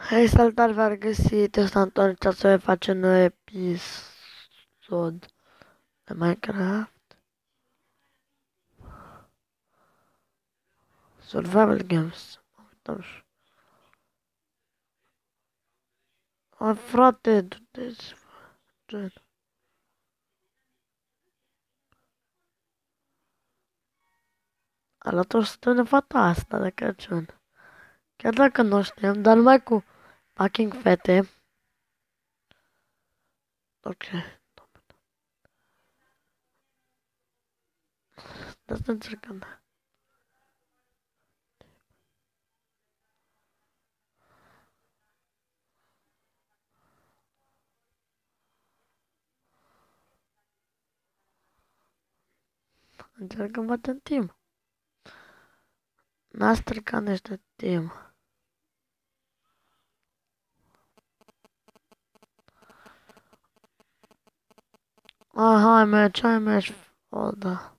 Hei, salutare, v-am regăsit, eu sunt Anton și să face un nou episod de Minecraft Survival Games. Uităm și... Ai, frate, du-te-ți, gen. Alături suntem de fata asta de Crăciun. Chiar dacă nu știm, dar numai cu fucking fete. Ok. De asta încercăm. Încercăm batem timp. N-a stricat niște timp. Hai mergi, o da.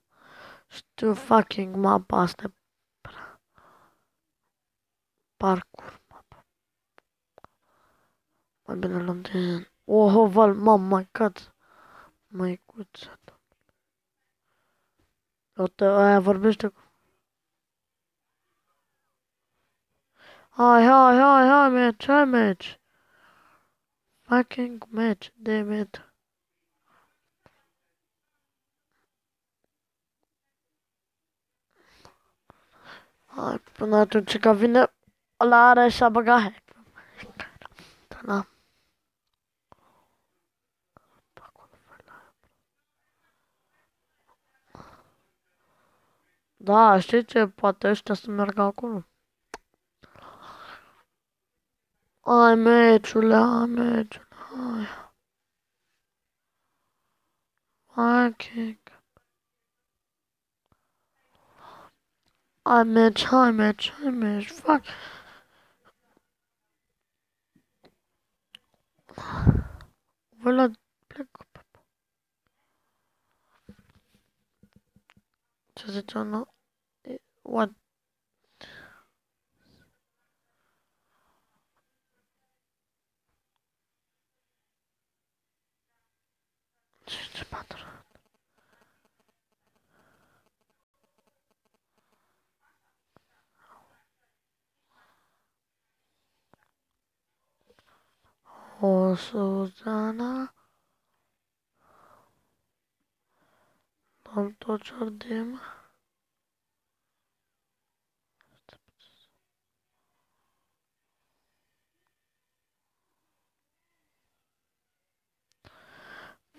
Știu fucking mapa asta. Parcur. Mai bine luăm din... Oh, val, my god. Măicuță. Uite, aia vorbește cu... Hai, match. Fucking match, damn it. Hai, până atunci că vine ăla are și-a băgat hack. Da. Da, știi ce? Poate ăștia să meargă acolo. Hai, meciule, hai. Hai, kick. Hai, match. Fuck. Voi la plec. Ce zice ăla? What? Ce patru? O, Suzana. Alto Jordim.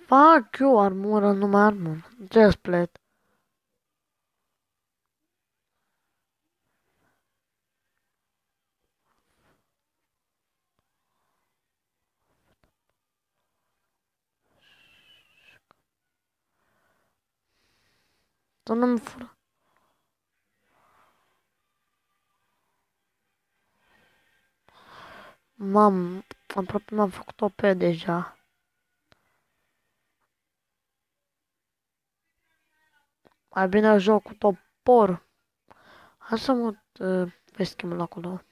Fuck you, armură, numai armură. Just plate. Să nu-mi fură. Aproape m-am făcut OP deja. Mai bine joc cu topor. Hai să mut pe schimbul acolo.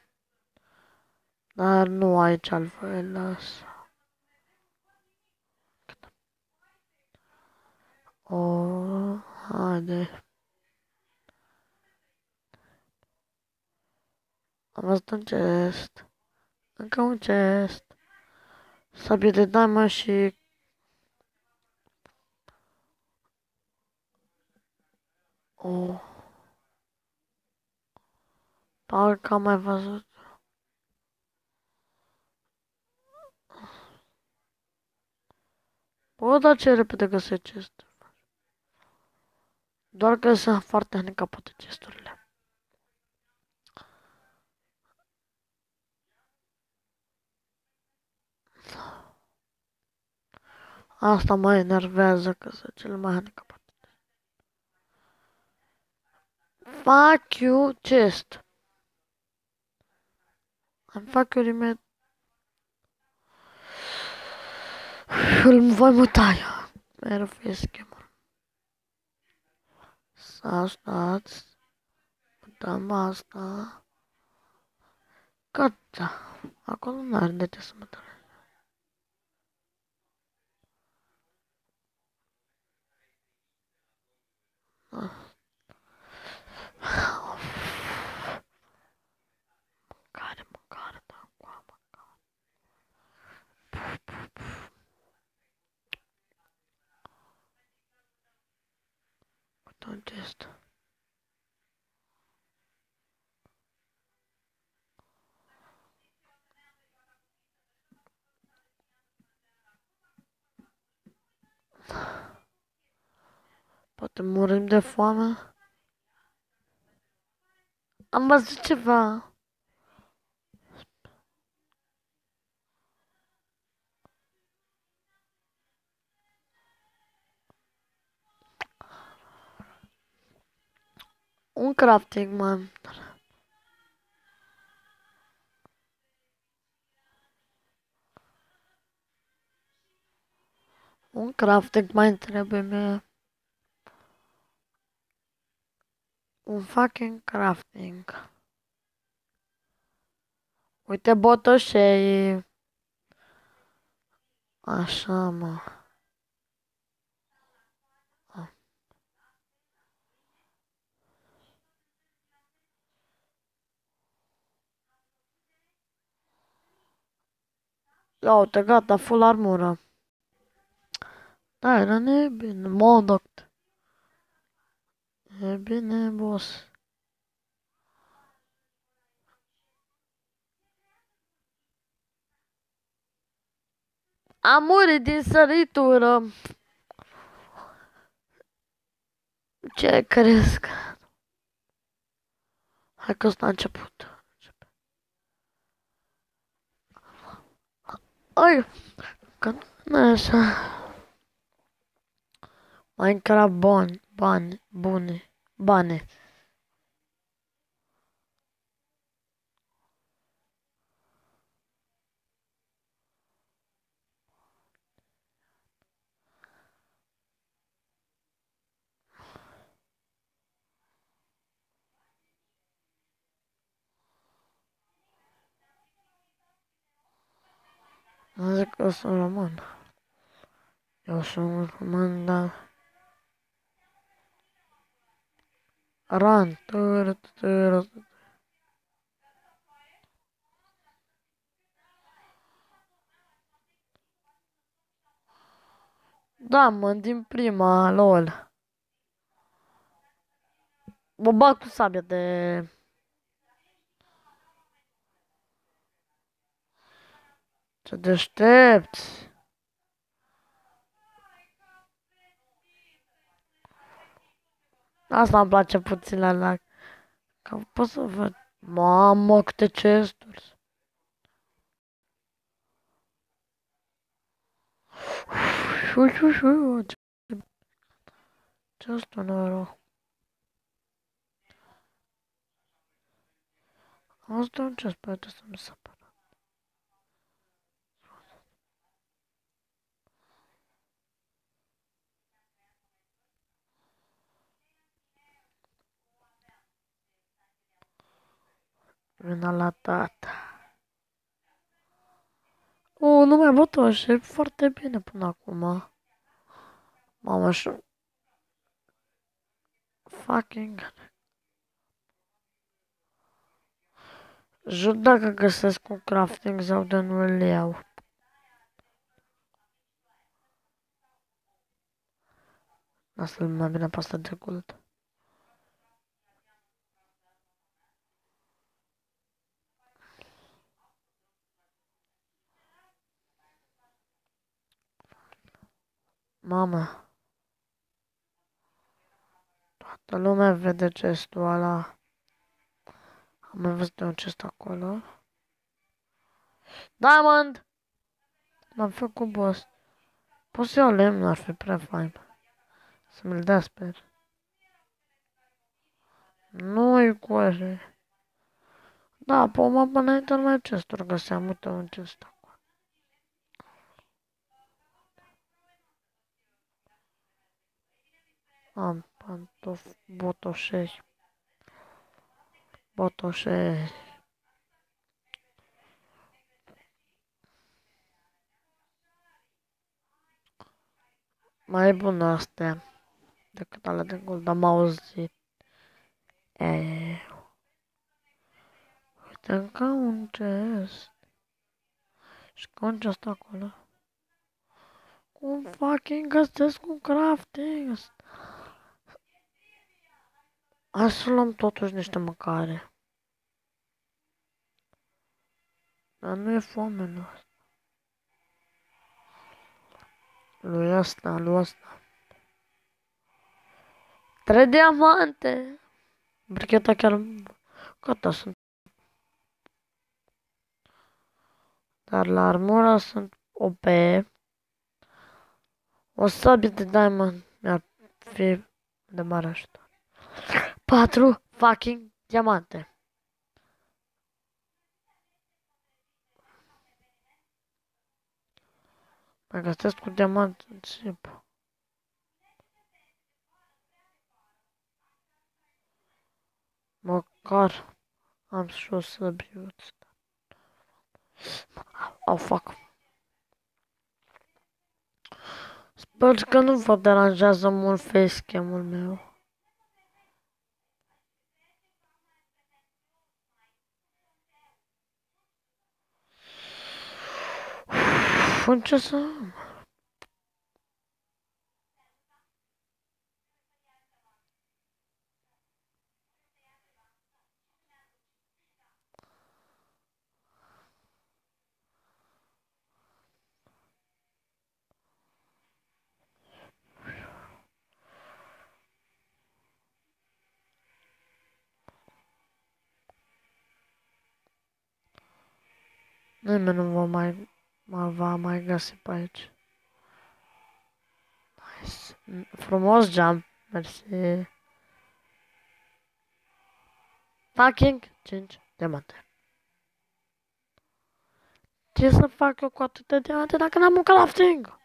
Dar nu aici altfel las. O, haide. Am văzut un chest. Încă un chest. Sabie de diamond și... Oh. Parcă am mai văzut. Bă, dar ce repede găsesc chest. Doar că sunt foarte handicapate chesturile. Asta mă enervează că sunt cele mai handicapate. Fuck you, chest. Fuck you, remit. Îl voi muta eu. Mereu fie schemă. Să stați. Mutăm asta. Gata. Acolo nu are de ce să mă trăiesc. Mâncare, da, coamă. Uite un gest. Poate murim de foame. Am văzut ceva. Un crafting, man. Un crafting mai trebuie mie. Un fucking crafting. Uite botoșei. Așa, mă. Ia uite, gata, full armură. Da, era nebine, Modoct. E bine, boss. Am murit din săritură. Ce crezi că... Hai că ăsta a început. Ai, că nu e așa. Minecraft bane. Nu zic că eu sunt român. Eu sunt român, dar... Run. Da, mă, din prima, lol. Mă bag cu sabia de... Ce deștepți. Asta îmi place puțin la lag. Că pot să văd. Mamă, câte chesturi. Ce asta nu era? Asta un chest, poate să mi se pară. Vina la tata. Nu mai botoș, e foarte bine până acum. Mamă, și... Fucking... Jur dacă găsesc un crafting sau de nu îl iau. Asta mai bine pasta de gold. Mamă. Toată lumea vede chestul ăla. Am mai văzut de un chest acolo. Diamond! L-am făcut boss. Pot să iau lemn, ar fi prea fain. Să mi-l dea, sper. Nu-i cu așa. Da, pe mă până înainte mai chesturi găseam, uite un chest acolo. Am pantofi botoșei. Botoșei. Mai bună astea decât alea de gol, dar am auzit. E, uite încă un chest. Și că un chest acolo. Cum fucking găsesc un crafting? Hai să luăm totuși niște mâncare. Dar nu e foame, nu. Lui ăsta. 3 diamante! Bricheta chiar... Gata, sunt. Dar la armura sunt OP. O sabie de diamond mi-ar fi de mare ajutor. 4 fucking diamante. Mai găsesc cu diamant în țip. Măcar am și o săbiuță. Oh, fuck. Sper că nu vă deranjează mult facecam-ul meu. În ce să am? Nimeni nu va mai găsi pe aici. Nice. Frumos geam. Mersi. Fucking 5 diamante. Ce să fac eu cu atâtea diamante dacă n-am un crafting?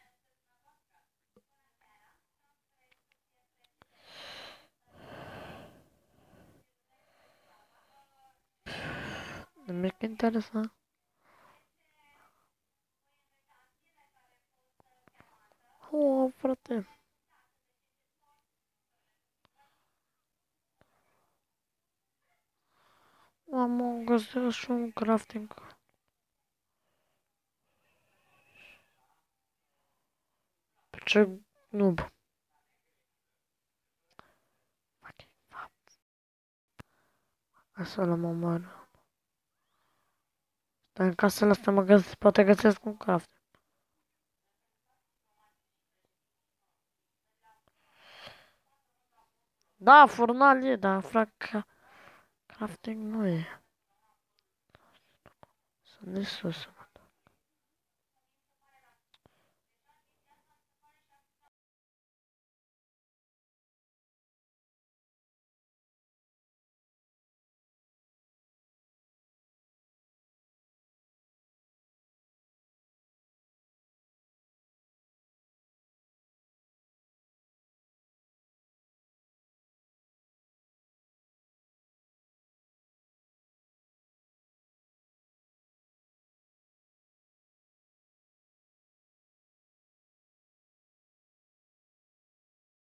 Nimic interesant. Oh, frate. Am găsit și un crafting. Pe ce noob. Hai să l-am omorât. Dar în casele astea poate găsesc un craft. Da, furnal e, dar crafting nu e. Sunt de sus.